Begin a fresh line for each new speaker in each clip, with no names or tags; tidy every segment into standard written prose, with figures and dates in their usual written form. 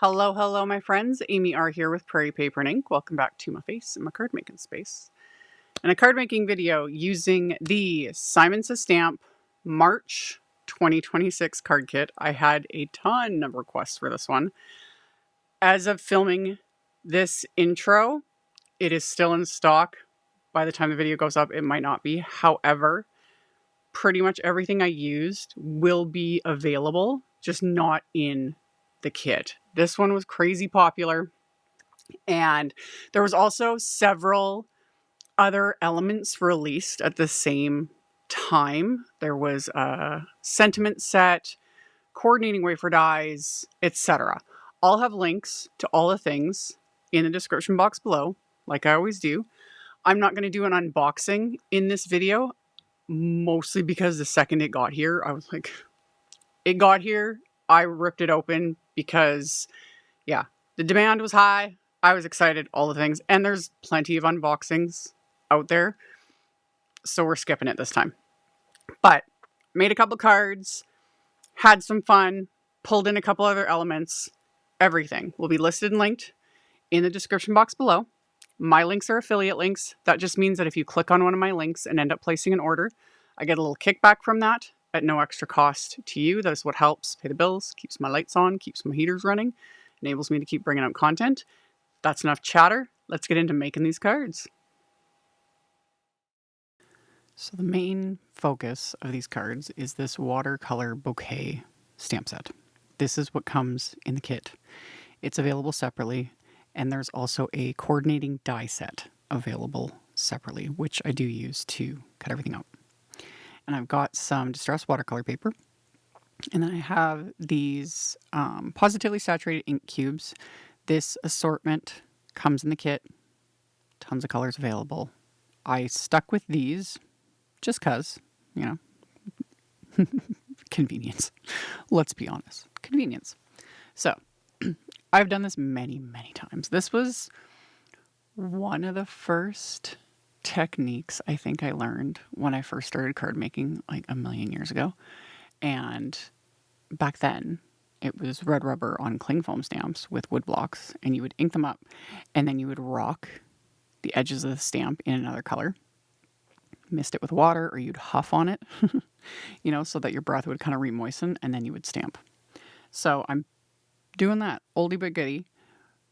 Hello, hello, my friends. AmyR here with Prairie Paper and Ink. Welcome back to my face and my card making space. And a card making video using the Simon Says Stamp March 2026 card kit. I had a ton of requests for this one. As of filming this intro, it is still in stock. By the time the video goes up, it might not be. However, pretty much everything I used will be available, just not in the kit. This one was crazy popular, and there was also several other elements released at the same time. There was a sentiment set, coordinating wafer dies, etc. I'll have links to all the things in the description box below, like I always do. I'm not going to do an unboxing in this video, mostly because the second it got here, I was like, it got here, I ripped it open because, yeah, the demand was high. I was excited, all the things. And there's plenty of unboxings out there, so we're skipping it this time. But made a couple cards, had some fun, pulled in a couple other elements. Everything will be listed and linked in the description box below. My links are affiliate links. That just means that if you click on one of my links and end up placing an order, I get a little kickback from that at no extra cost to you. That is what helps pay the bills, keeps my lights on, keeps my heaters running, enables me to keep bringing out content. That's enough chatter. Let's get into making these cards. So the main focus of these cards is this Watercolor Bouquet stamp set. This is what comes in the kit. It's available separately, and there's also a coordinating die set available separately, which I do use to cut everything out. And I've got some distressed watercolor paper, and then I have these positively saturated ink cubes. This assortment comes in the kit, tons of colors available. I stuck with these just because, you know, convenience. Let's be honest, convenience. So I've done this many, many times. This was one of the first techniques I think I learned when I first started card making like a million years ago. And back then it was red rubber on cling foam stamps with wood blocks, and you would ink them up and then you would rock the edges of the stamp in another color, mist it with water, or you'd huff on it, you know, so that your breath would kind of re-moisten, and then you would stamp. So I'm doing that oldie but goodie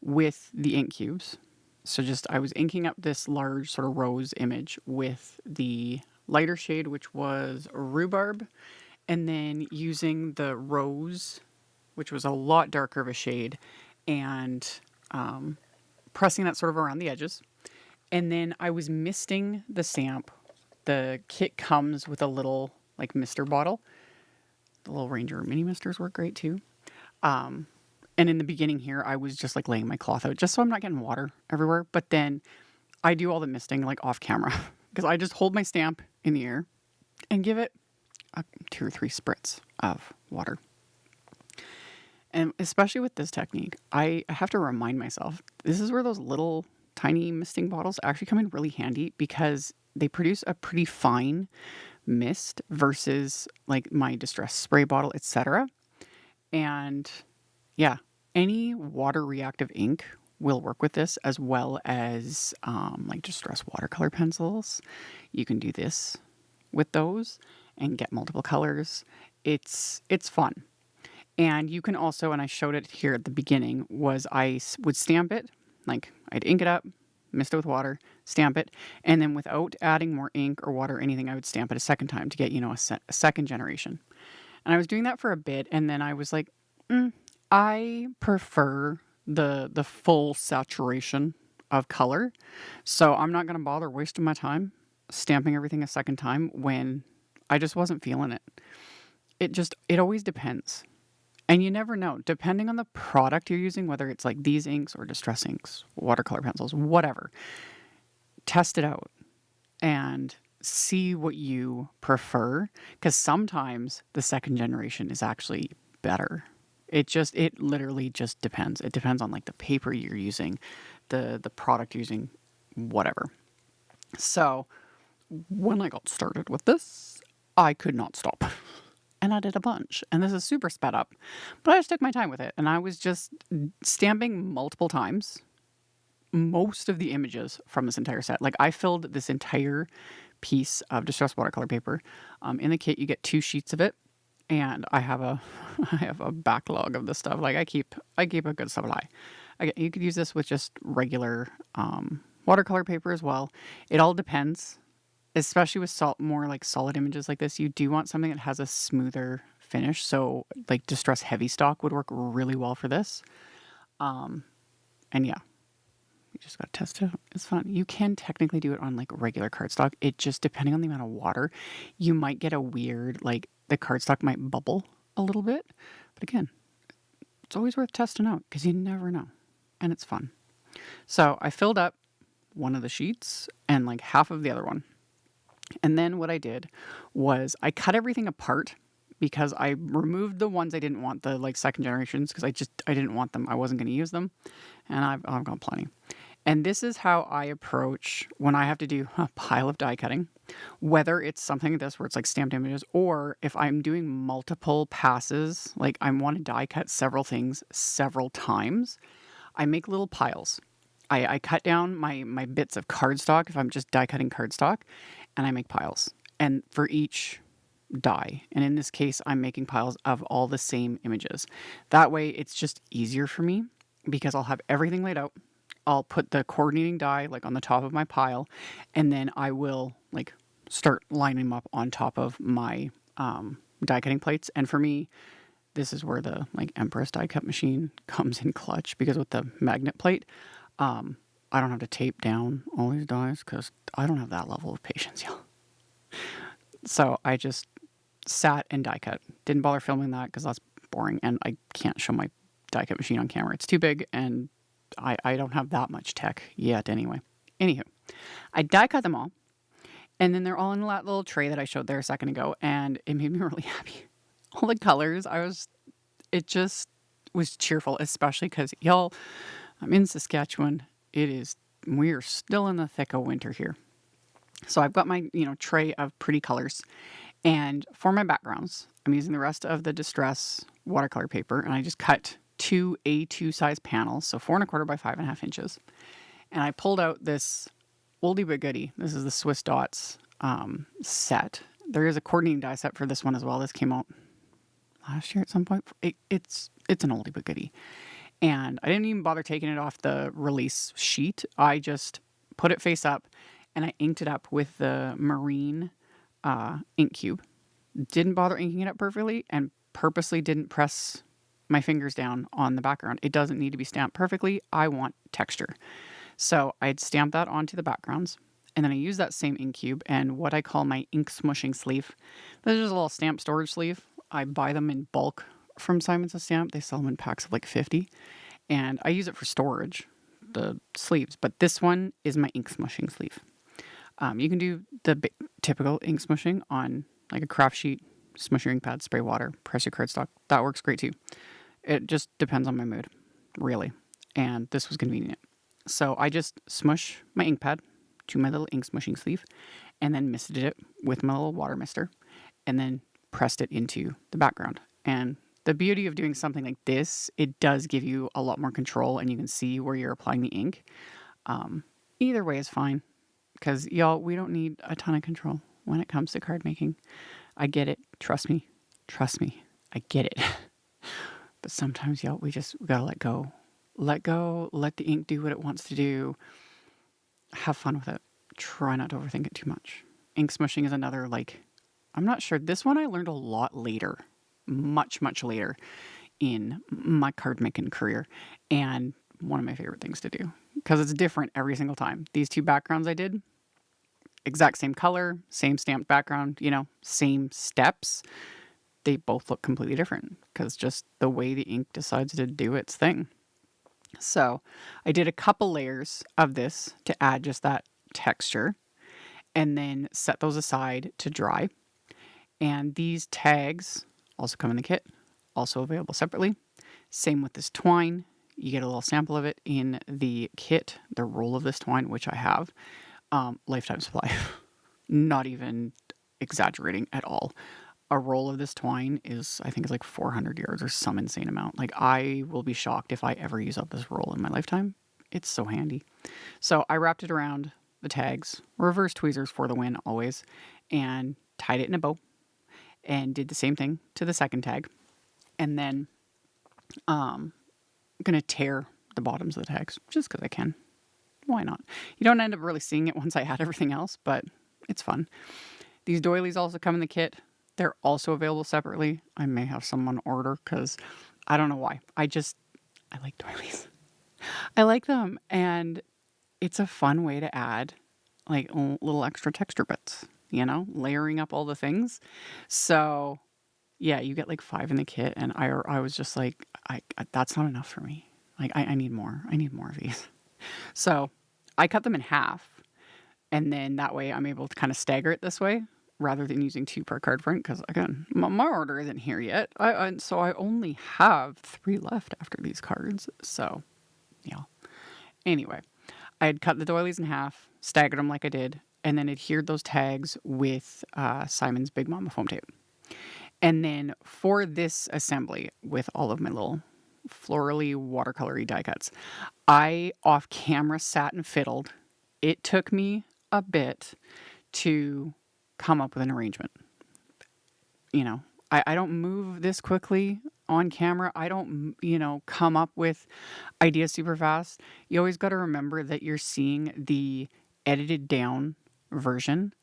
with the ink cubes. So just, I was inking up this large sort of rose image with the lighter shade, which was rhubarb, and then using the rose, which was a lot darker of a shade, and pressing that sort of around the edges. And then I was misting the stamp. The kit comes with a little like mister bottle. The little Ranger mini misters work great too. And in the beginning here, I was just like laying my cloth out just so I'm not getting water everywhere. But then I do all the misting like off camera because I just hold my stamp in the air and give it 2 or 3 spritz of water. And especially with this technique, I have to remind myself, this is where those little tiny misting bottles actually come in really handy, because they produce a pretty fine mist versus like my distress spray bottle, etc. And yeah, any water reactive ink will work with this, as well as like distress watercolor pencils. You can do this with those and get multiple colors. It's fun. And you can also, and I showed it here at the beginning, was I would stamp it, like I'd ink it up, mist it with water, stamp it, and then without adding more ink or water or anything, I would stamp it a second time to get, you know, a second generation. And I was doing that for a bit, and then I was like, I prefer the full saturation of color, so I'm not going to bother wasting my time stamping everything a second time when I just wasn't feeling it. It always depends. And you never know, depending on the product you're using, whether it's like these inks or distress inks, watercolor pencils, whatever, test it out and see what you prefer, because sometimes the second generation is actually better. It literally just depends. It depends on like the paper you're using, the product you're using, whatever. So when I got started with this, I could not stop. and I did a bunch. And this is super sped up, but I just took my time with it. And I was just stamping multiple times most of the images from this entire set. Like I filled this entire piece of distressed watercolor paper. In the kit, you get 2 sheets of it, and I have a I have a backlog of this stuff. Like I keep a good supply. You could use this with just regular watercolor paper as well. It all depends, especially with more like solid images like this. You do want something that has a smoother finish. So like distress heavy stock would work really well for this. And yeah, you just got to test it. It's fun. You can technically do it on like regular cardstock. It just, depending on the amount of water, you might get a weird, like the cardstock might bubble a little bit. But again, it's always worth testing out because you never know. And it's fun. So I filled up one of the sheets and like half of the other one. And then what I did was I cut everything apart because I removed the ones I didn't want, the like second generations, because I didn't want them. I wasn't going to use them. And I've got plenty. And this is how I approach when I have to do a pile of die cutting, whether it's something like this where it's like stamped images, or if I'm doing multiple passes, like I want to die cut several things several times, I make little piles. I cut down my bits of cardstock if I'm just die cutting cardstock, and I make piles. And for each die, and in this case, I'm making piles of all the same images. That way, it's just easier for me because I'll have everything laid out. I'll put the coordinating die like on the top of my pile, and then I will like start lining them up on top of my die cutting plates. And for me, this is where the like Empress die cut machine comes in clutch, because with the magnet plate, I don't have to tape down all these dies because I don't have that level of patience, y'all. So I just sat and die cut. Didn't bother filming that because that's boring, and I can't show my die cut machine on camera. It's too big, and I don't have that much tech yet anyway. Anywho, I die cut them all, and then they're all in that little tray that I showed there a second ago, and it made me really happy. All the colors, it just was cheerful, especially because, y'all, I'm in Saskatchewan. We're still in the thick of winter here. So I've got my, tray of pretty colors, and for my backgrounds, I'm using the rest of the Distress watercolor paper, and I just cut 2 A2 size panels, so 4¼ by 5½ inches. And I pulled out this oldie but goodie. This is the Swiss Dots set. There is a coordinating die set for this one as well. This came out last year at some point. It's an oldie but goodie. And I didn't even bother taking it off the release sheet. I just put it face up, and I inked it up with the marine ink cube. Didn't bother inking it up perfectly, and purposely didn't press my fingers down on the background. It doesn't need to be stamped perfectly. I want texture. So I'd stamp that onto the backgrounds, and then I use that same ink cube and what I call my ink smushing sleeve. This is a little stamp storage sleeve. I buy them in bulk from Simon's Stamp. They sell them in packs of like 50, and I use it for storage, the sleeves. But this one is my ink smushing sleeve. You can do the typical ink smushing on like a craft sheet, smush your ink pad, spray water, press your cardstock. That works great too. It just depends on my mood, really. And this was convenient. So I just smush my ink pad to my little ink smushing sleeve, and then misted it with my little water mister, and then pressed it into the background. And the beauty of doing something like this, it does give you a lot more control, and you can see where you're applying the ink. Either way is fine, because y'all, we don't need a ton of control when it comes to card making. I get it. Trust me. I get it. But sometimes, y'all, we gotta let go. Let go. Let the ink do what it wants to do. Have fun with it. Try not to overthink it too much. Ink smushing is another, I'm not sure. This one I learned a lot later. Much, much later in my card making career. And one of my favorite things to do. Because it's different every single time. These 2 backgrounds I did, exact same color, same stamped background, same steps. They both look completely different because just the way the ink decides to do its thing. So I did a couple layers of this to add just that texture, and then set those aside to dry. And these tags also come in the kit, also available separately. Same with this twine. You get a little sample of it in the kit, the roll of this twine, which I have. Lifetime supply. Not even exaggerating at all. a roll of this twine is, I think it's like 400 yards or some insane amount. Like, I will be shocked if I ever use up this roll in my lifetime. It's so handy. So I wrapped it around the tags, reverse tweezers for the win always, and tied it in a bow and did the same thing to the second tag. And then I'm going to tear the bottoms of the tags just because I can. Why not? You don't end up really seeing it once I add everything else, but it's fun. These doilies also come in the kit. They're also available separately. I may have some on order because I don't know why. I like doilies. I like them, and it's a fun way to add like little extra texture bits, layering up all the things. So yeah, you get like 5 in the kit, and I was just like, I that's not enough for me. Like, I need more. I need more of these. So I cut them in half, and then that way I'm able to kind of stagger it this way rather than using 2 per card front, because again, my order isn't here yet. So I only have 3 left after these cards. So yeah. Anyway, I had cut the doilies in half, staggered them like I did, and then adhered those tags with Simon's Big Mama foam tape. And then for this assembly, with all of my little florally watercolory die cuts, I off camera sat and fiddled. It took me a bit to come up with an arrangement. I don't move this quickly on camera. I don't, come up with ideas super fast. You always got to remember that you're seeing the edited down version.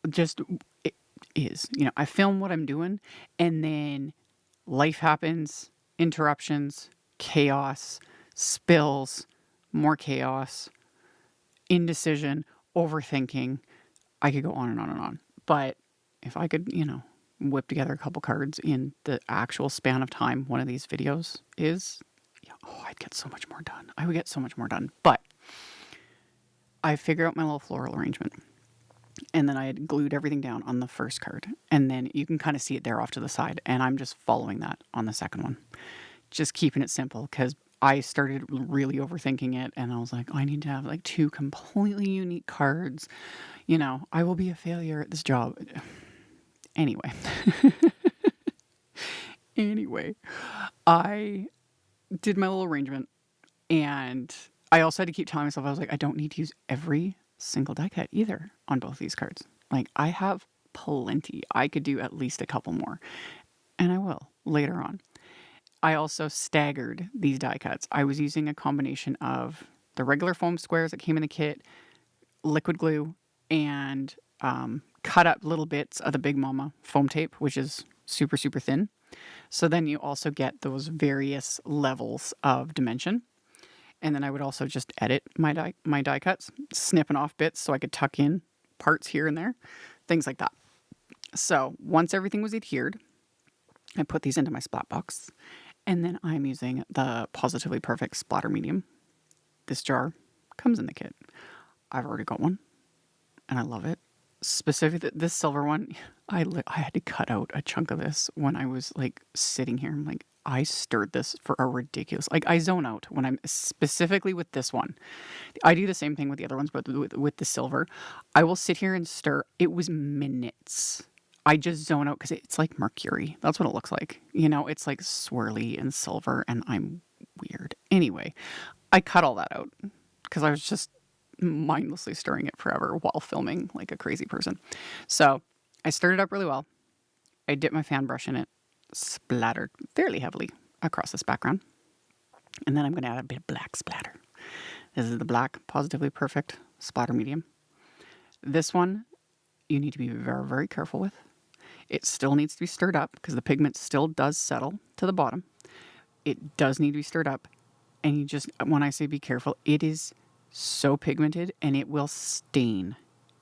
Just it is, I film what I'm doing, and then life happens, interruptions, chaos, spills, more chaos, indecision, overthinking. I could go on and on and on. But if I could, whip together a couple cards in the actual span of time one of these videos is, I'd get so much more done. I would get so much more done. But I figured out my little floral arrangement. And then I had glued everything down on the first card. And then you can kind of see it there off to the side. And I'm just following that on the second one. Just keeping it simple, because I started really overthinking it. And I was like, I need to have like 2 completely unique cards. I will be a failure at this job. Anyway. I did my little arrangement. And I also had to keep telling myself, I was like, I don't need to use every single die cut either on both these cards. Like, I have plenty. I could do at least a couple more, and I will later on. I also staggered these die cuts. I was using a combination of the regular foam squares that came in the kit, liquid glue, and cut up little bits of the Big Mama foam tape, which is super, super thin. So then you also get those various levels of dimension. And then I would also just edit my die cuts, snipping off bits so I could tuck in parts here and there, things like that. So once everything was adhered, I put these into my splat box, and then I'm using the Positively Perfect splatter medium. This jar comes in the kit. I've already got one, and I love it. Specifically, this silver one, I had to cut out a chunk of this when I was like sitting here. I'm like, I stirred this for a ridiculous, like, I zone out when I'm specifically with this one. I do the same thing with the other ones, but with the silver, I will sit here and stir. It was minutes. I just zone out because it's like mercury. That's what it looks like. It's like swirly and silver, and I'm weird. Anyway, I cut all that out because I was just mindlessly stirring it forever while filming like a crazy person. So I stirred it up really well. I dipped my fan brush in it, splattered fairly heavily across this background. And then I'm going to add a bit of black splatter. This is the black Positively Perfect splatter medium. This one you need to be very, very careful with. It still needs to be stirred up because the pigment still does settle to the bottom. It does need to be stirred up. And you just, when I say be careful, it is so pigmented and it will stain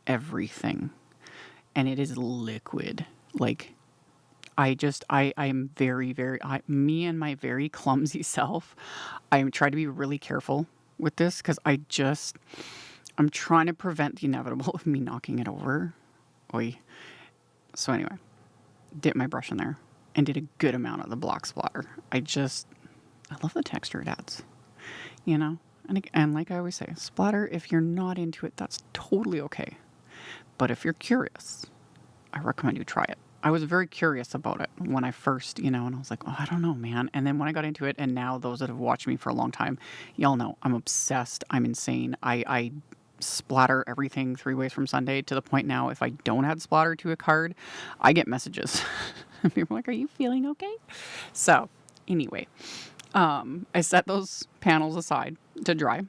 everything. And it is liquid. Like, I'm very, very, me and my very clumsy self, I try to be really careful with this because I'm trying to prevent the inevitable of me knocking it over. Oy. So anyway, dipped my brush in there and did a good amount of the black splatter. I love the texture it adds, And like I always say, splatter, if you're not into it, that's totally okay. But if you're curious, I recommend you try it. I was very curious about it when I first, and I was like, oh, I don't know, man. And then when I got into it, and now those that have watched me for a long time, y'all know I'm obsessed. I'm insane. I splatter everything 3 ways from Sunday to the point now, if I don't add splatter to a card, I get messages. People are like, are you feeling okay? So anyway, I set those panels aside to dry,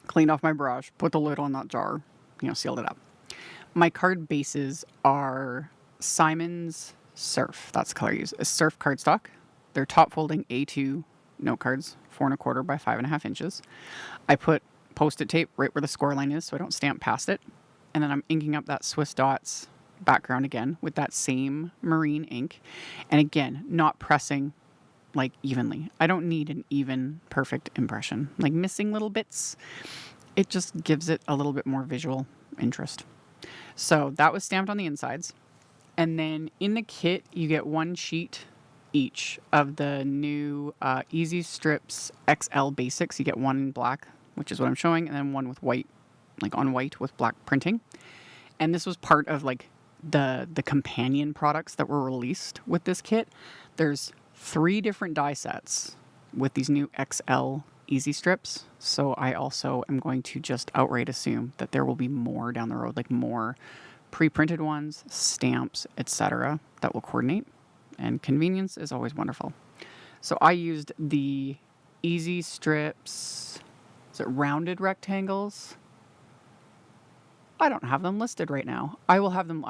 cleaned off my brush, put the lid on that jar, sealed it up. My card bases are Simon's Surf. That's the color I use. A Surf cardstock. They're top folding A2 note cards, 4 1/4 by 5.5 inches. I put Post-it tape right where the score line is so I don't stamp past it. And then I'm inking up that Swiss Dots background again with that same marine ink. And again, not pressing like evenly. I don't need an even perfect impression. Like missing little bits, it just gives it a little bit more visual interest. So that was stamped on the insides. And then in the kit, you get 1 sheet each of the new Easy Strips XL Basics. You get 1 in black, which is what I'm showing, and then 1 with white, like on white with black printing. And this was part of like the companion products that were released with this kit. There's 3 different die sets with these new XL Easy Strips. So I also am going to just outright assume that there will be more down the road, like more pre-printed ones, stamps, etc. that will coordinate. And convenience is always wonderful. So I used the Easy Strips, is it rounded rectangles? I don't have them listed right now. I will have them,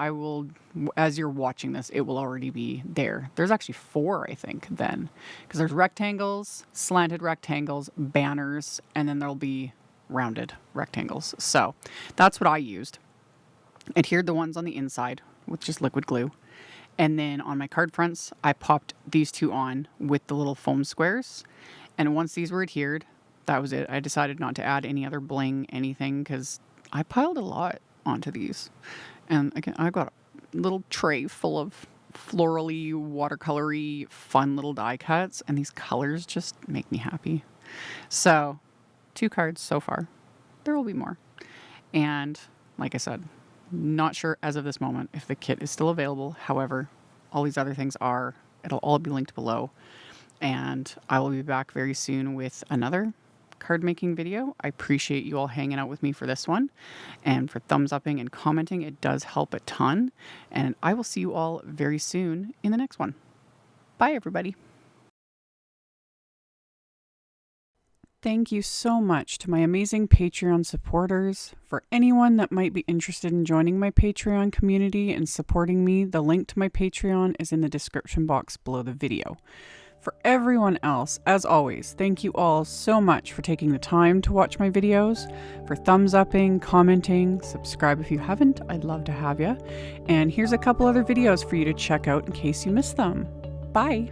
as you're watching this, it will already be there. There's actually 4, I think, then. Because there's rectangles, slanted rectangles, banners, and then there'll be rounded rectangles. So that's what I used. Adhered the ones on the inside with just liquid glue. And then on my card fronts, I popped these 2 on with the little foam squares. And once these were adhered, that was it. I decided not to add any other bling, anything, because I piled a lot onto these. And again, I've got a little tray full of florally, watercolory, fun little die cuts. And these colors just make me happy. So 2 cards so far. There will be more. And like I said, not sure as of this moment if the kit is still available. However, all these other things are. It'll all be linked below. And I will be back very soon with another card making video. I appreciate you all hanging out with me for this one. And for thumbs upping and commenting, it does help a ton. And I will see you all very soon in the next one. Bye, everybody. Thank you so much to my amazing Patreon supporters. For anyone that might be interested in joining my Patreon community and supporting me, the link to my Patreon is in the description box below the video. For everyone else, as always, thank you all so much for taking the time to watch my videos, for thumbs upping, commenting, subscribe if you haven't, I'd love to have you. And here's a couple other videos for you to check out in case you missed them. Bye!